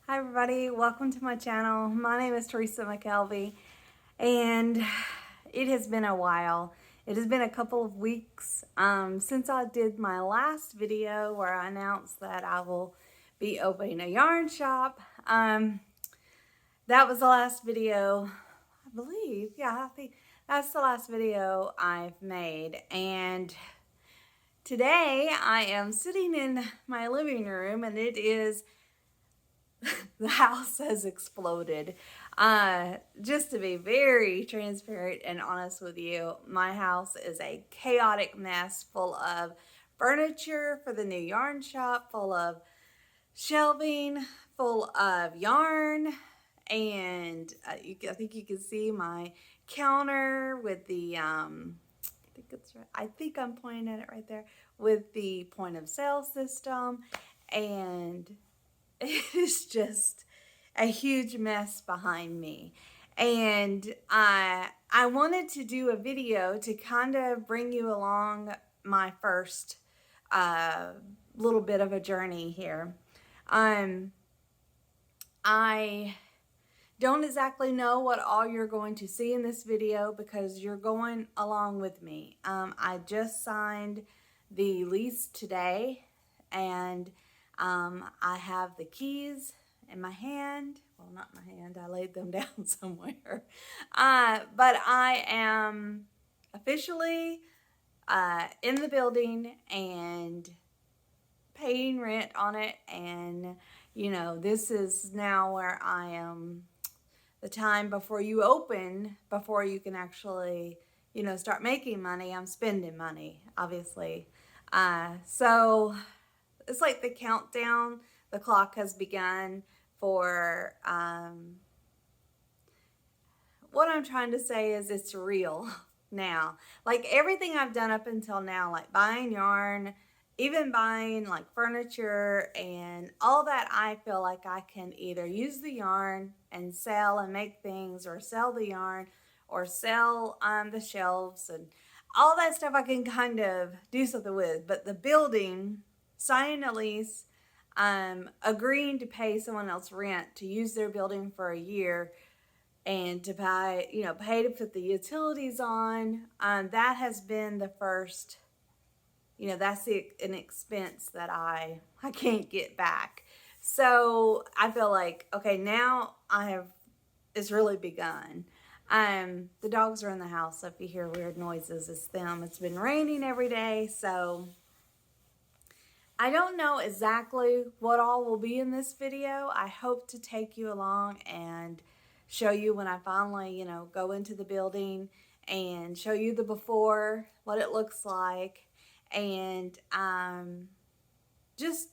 Hi everybody, welcome to my channel. My name is Teresa McKelvey and it has been a while. It has been a couple of weeks since I did my last video where I announced that I will be opening a yarn shop. That was the last video, I believe. Yeah, I think that's the last video I've made. And today I am sitting in my living room and it is the house has exploded. Just to be very transparent and honest with you, my house is a chaotic mess full of furniture for the new yarn shop, full of shelving, full of yarn, and I think you can see my counter with the I think I'm pointing at it right there with the point of sale system, and it is just a huge mess behind me. And I wanted to do a video to kind of bring you along my first little bit of a journey here. I don't exactly know what all you're going to see in this video because you're going along with me. I just signed the lease today, and I have the keys in my hand. Well, not my hand, I laid them down somewhere. But I am officially in the building and paying rent on it. And, you know, this is now where I am, the time before you open, before you can actually, you know, start making money. I'm spending money, obviously. So it's like the countdown, the clock has begun for, what I'm trying to say is it's real now. Like everything I've done up until now, like buying yarn, even buying like furniture and all that, I feel like I can either use the yarn and sell and make things, or sell the yarn, or sell the shelves and all that stuff I can kind of do something with. But the building, signing a lease, agreeing to pay someone else rent to use their building for a year, and to buy, you know, pay to put the utilities on, that has been the first, you know, that's an expense that I can't get back. So I feel like, okay, now it's really begun. The dogs are in the house, so if you hear weird noises, it's them. It's been raining every day, so I don't know exactly what all will be in this video. I hope to take you along and show you when I finally, you know, go into the building and show you the before, what it looks like, and just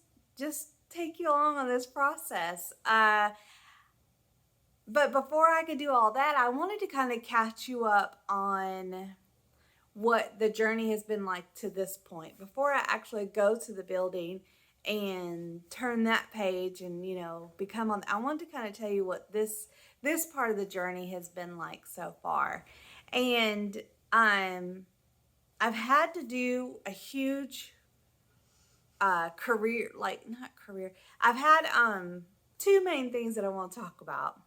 take you along on this process. But before I could do all that, I wanted to kind of catch you up on what the journey has been like to this point before I actually go to the building and turn that page and, you know, become on. I want to kind of tell you what this part of the journey has been like so far. And I've had to do a huge career, like not career. I've had two main things that I want to talk about.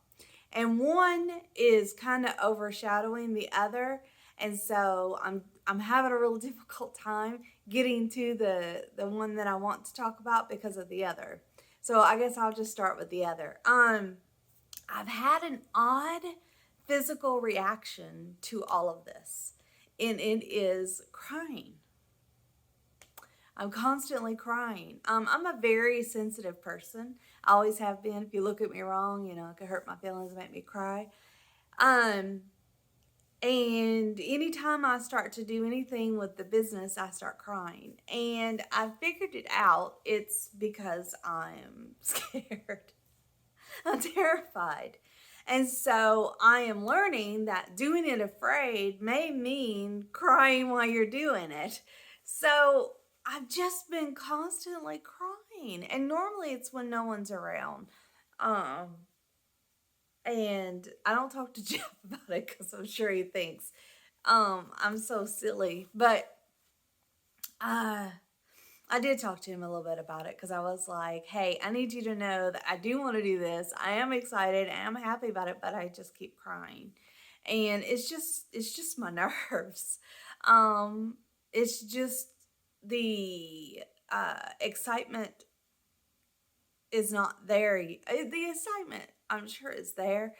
And one is kind of overshadowing the other. And so I'm having a real difficult time getting to the one that I want to talk about because of the other. So I guess I'll just start with the other. I've had an odd physical reaction to all of this, and it is crying. I'm constantly crying. I'm a very sensitive person. I always have been. If you look at me wrong, you know, it could hurt my feelings, make me cry. And anytime I start to do anything with the business, I start crying. And I figured it out. It's because I'm scared. I'm terrified. And so I am learning that doing it afraid may mean crying while you're doing it. So I've just been constantly crying. And normally it's when no one's around. And I don't talk to Jeff about it because I'm sure he thinks I'm so silly. But I did talk to him a little bit about it because I was like, hey, I need you to know that I do want to do this. I am excited. I am happy about it, but I just keep crying. And it's just my nerves. Um, it's just the excitement is not there. The excitement, I'm sure, is there.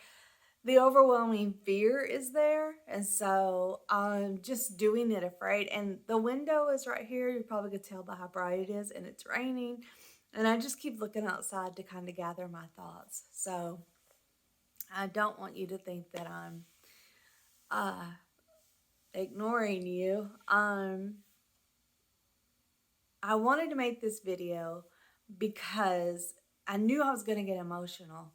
The overwhelming fear is there. And so I'm just doing it afraid. And the window is right here. You probably could tell by how bright it is, and it's raining. And I just keep looking outside to kind of gather my thoughts. So I don't want you to think that I'm ignoring you. I wanted to make this video because I knew I was going to get emotional.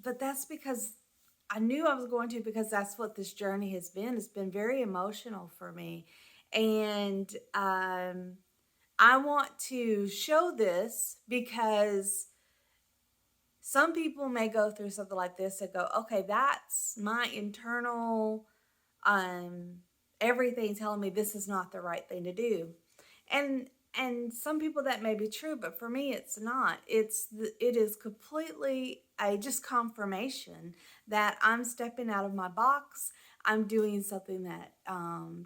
But that's because I knew I was going to, because that's what this journey has been. It's been very emotional for me. And I want to show this because some people may go through something like this and go, okay, that's my internal everything telling me this is not the right thing to do. And some people that may be true, but for me it's not. It is completely a just confirmation that I'm stepping out of my box. I'm doing something that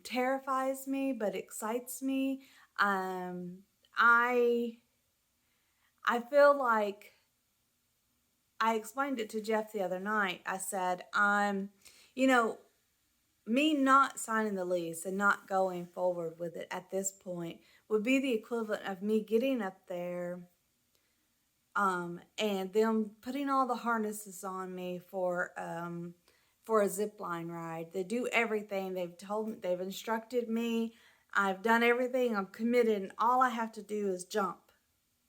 terrifies me but excites me. I feel like I explained it to Jeff the other night. I said, you know, me not signing the lease and not going forward with it at this point would be the equivalent of me getting up there and them putting all the harnesses on me for a zip line ride. They do everything. They've instructed me. I've done everything. I'm committed, and all I have to do is jump.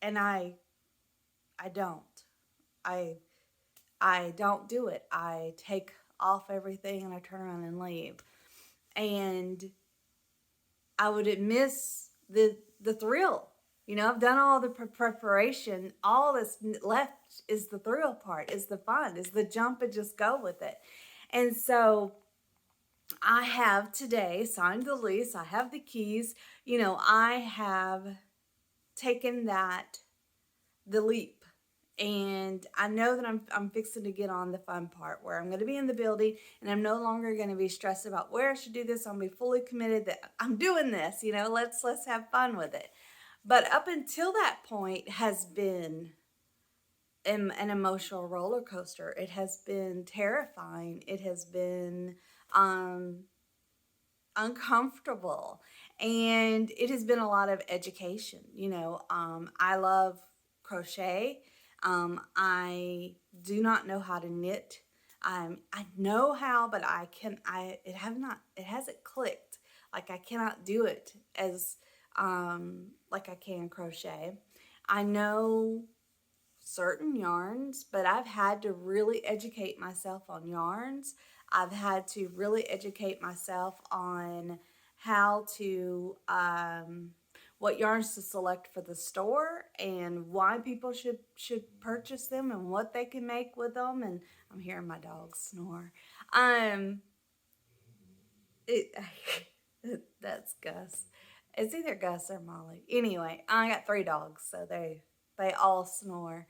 And I don't. I don't do it. I take off everything and I turn around and leave. And I would miss the thrill. You know, I've done all the preparation. All that's left is the thrill part, is the fun, is the jump and just go with it. And so I have today signed the lease. I have the keys. You know, I have taken the leap. And I know that I'm fixing to get on the fun part where I'm going to be in the building and I'm no longer going to be stressed about where I should do this. I'm going to be fully committed that I'm doing this, you know, let's have fun with it. But up until that point has been an emotional roller coaster. It has been terrifying. It has been uncomfortable, and it has been a lot of education. You know, I love crochet. I do not know how to knit. I know how, but it hasn't clicked. Like I cannot do it as like I can crochet. I know certain yarns, but I've had to really educate myself on yarns. I've had to really educate myself on how to, what yarns to select for the store and why people should purchase them and what they can make with them. And I'm hearing my dog snore. It, that's Gus. It's either Gus or Molly. Anyway, I got 3 dogs, so they all snore.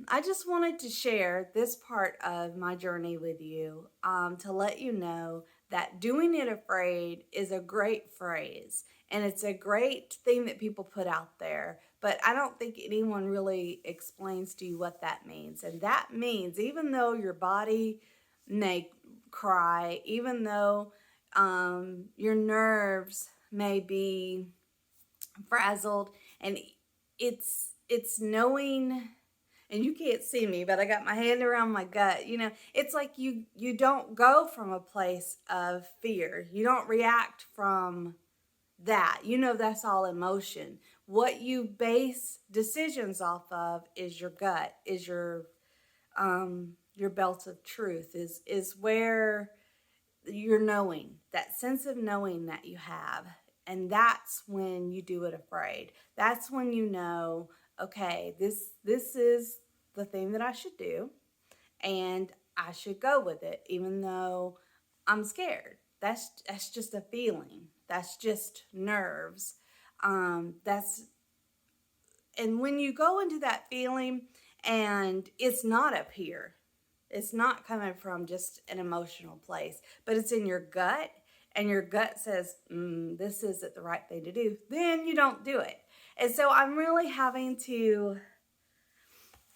I just wanted to share this part of my journey with you to let you know that doing it afraid is a great phrase and it's a great thing that people put out there, but I don't think anyone really explains to you what that means. And that means even though your body may cry, even though your nerves may be frazzled, and it's knowing, and you can't see me, but I got my hand around my gut. You know, it's like you don't go from a place of fear. You don't react from that. You know, that's all emotion. What you base decisions off of is your gut, is your belt of truth, is where you're knowing, that sense of knowing that you have. And that's when you do it afraid. That's when you know, okay, this is the thing that I should do, and I should go with it, even though I'm scared. That's just a feeling. That's just nerves. And when you go into that feeling and it's not up here, it's not coming from just an emotional place, but it's in your gut, and your gut says, this isn't the right thing to do, then you don't do it. And so I'm really having to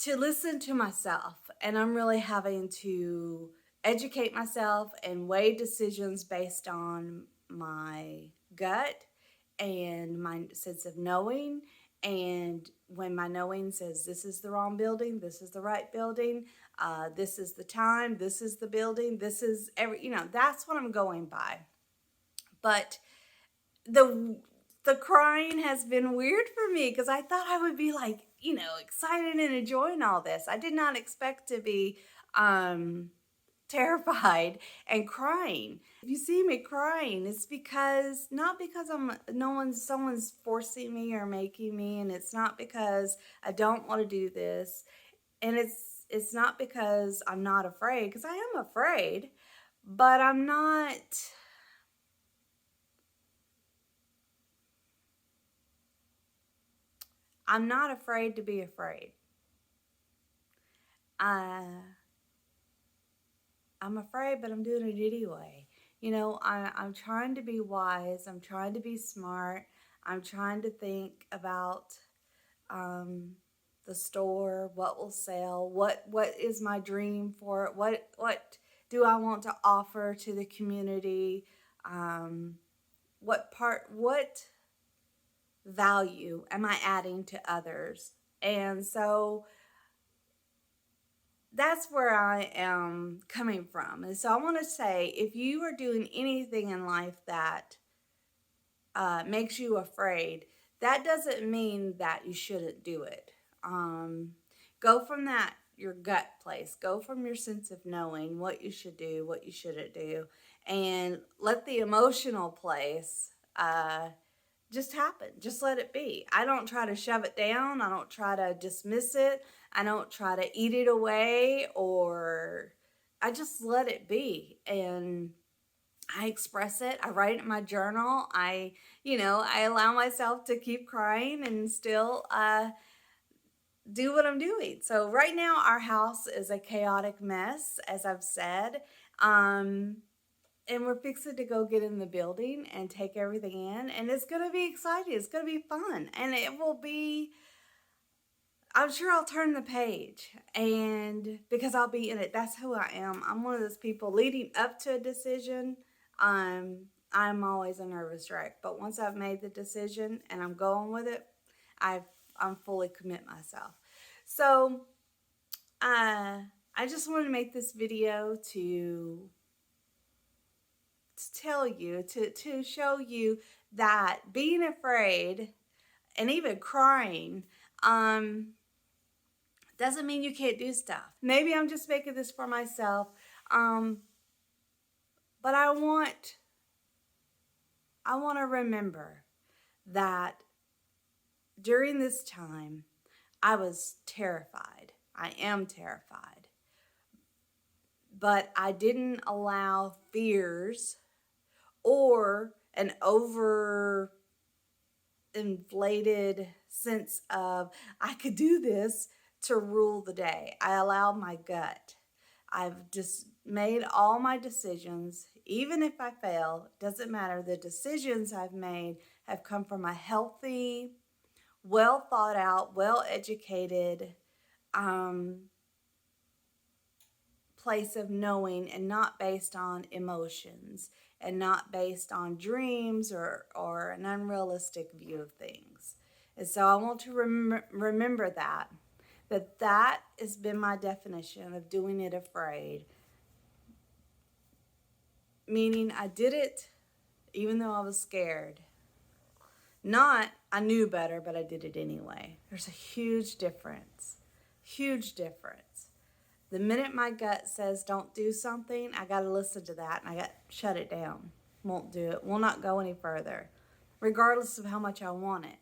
listen to myself, and I'm really having to educate myself and weigh decisions based on my gut and my sense of knowing. And when my knowing says this is the wrong building, this is the right building, this is the time, this is the building, this is that's what I'm going by. But the crying has been weird for me because I thought I would be like, excited and enjoying all this. I did not expect to be terrified and crying. If you see me crying, it's because not because someone's forcing me or making me, and it's not because I don't want to do this, and it's not because I'm not afraid, because I am afraid, but I'm not afraid to be afraid. I'm afraid, but I'm doing it anyway. I'm trying to be wise. I'm trying to be smart. I'm trying to think about the store, what will sell, what is my dream for it, what do I want to offer to the community, what value am I adding to others. And so that's where I am coming from. And so I want to say, if you are doing anything in life that makes you afraid, that doesn't mean that you shouldn't do it. Go from your gut place. Go from your sense of knowing what you should do, what you shouldn't do, and let the emotional place just happen. Just let it be. I don't try to shove it down. I don't try to dismiss it. I don't try to eat it away, or I just let it be. And I express it. I write it in my journal. I allow myself to keep crying and still do what I'm doing. So right now our house is a chaotic mess, as I've said. And we're fixing to go get in the building and take everything in. And it's going to be exciting. It's going to be fun. And it will be, I'm sure I'll turn the page. And because I'll be in it. That's who I am. I'm one of those people leading up to a decision. I'm always a nervous wreck. But once I've made the decision and I'm going with it, I'm fully commit myself. So I just wanted to make this video to tell you, to show you that being afraid and even crying doesn't mean you can't do stuff. Maybe I'm just making this for myself, but I want to remember that during this time I was terrified. I am terrified, but I didn't allow fears or an over inflated sense of I could do this to rule the day. I allowed my gut. I've just made all my decisions. Even if I fail, it doesn't matter. The decisions I've made have come from a healthy, well thought out, well educated place of knowing, and not based on emotions, and not based on dreams or an unrealistic view of things. And so I want to remember that has been my definition of doing it afraid. Meaning I did it even though I was scared. Not I knew better, but I did it anyway. There's a huge difference. Huge difference. The minute my gut says don't do something, I got to listen to that, and I got to shut it down. Won't do it. Will not go any further, regardless of how much I want it.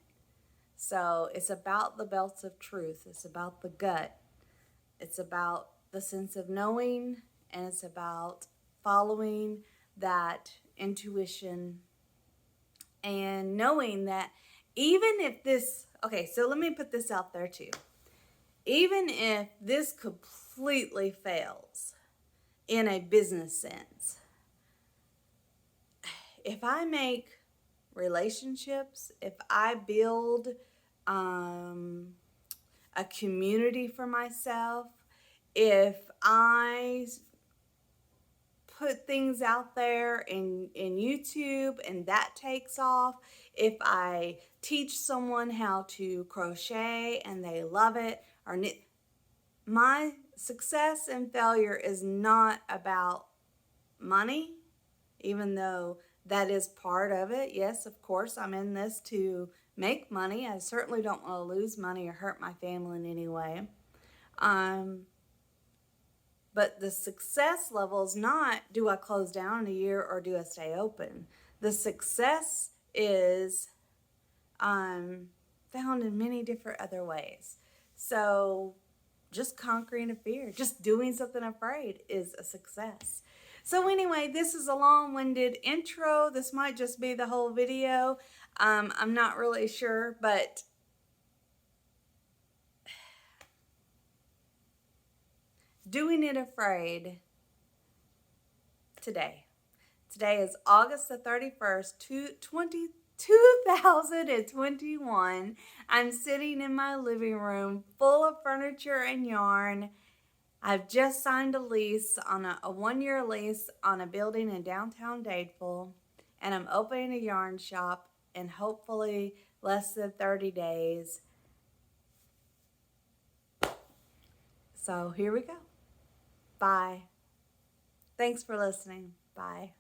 So it's about the belts of truth. It's about the gut. It's about the sense of knowing, and it's about following that intuition and knowing that even if this, okay, so let me put this out there too. Even if this completely fails in a business sense, if I make relationships, if I build a community for myself, if I put things out there in YouTube and that takes off, if I teach someone how to crochet and they love it, or knit, my success and failure is not about money, even though that is part of it. Yes, of course, I'm in this to make money. I certainly don't want to lose money or hurt my family in any way. But the success level is not, do I close down in a year or do I stay open? The success is found in many different other ways. So just conquering a fear, just doing something afraid is a success. So anyway, this is a long-winded intro. This might just be the whole video. I'm not really sure, but doing it afraid today. Today is August the 31st, 2021. I'm sitting in my living room full of furniture and yarn. I've just signed a lease on a 1-year lease on a building in downtown Dadeville, and I'm opening a yarn shop in hopefully less than 30 days. So here we go. Bye. Thanks for listening. Bye.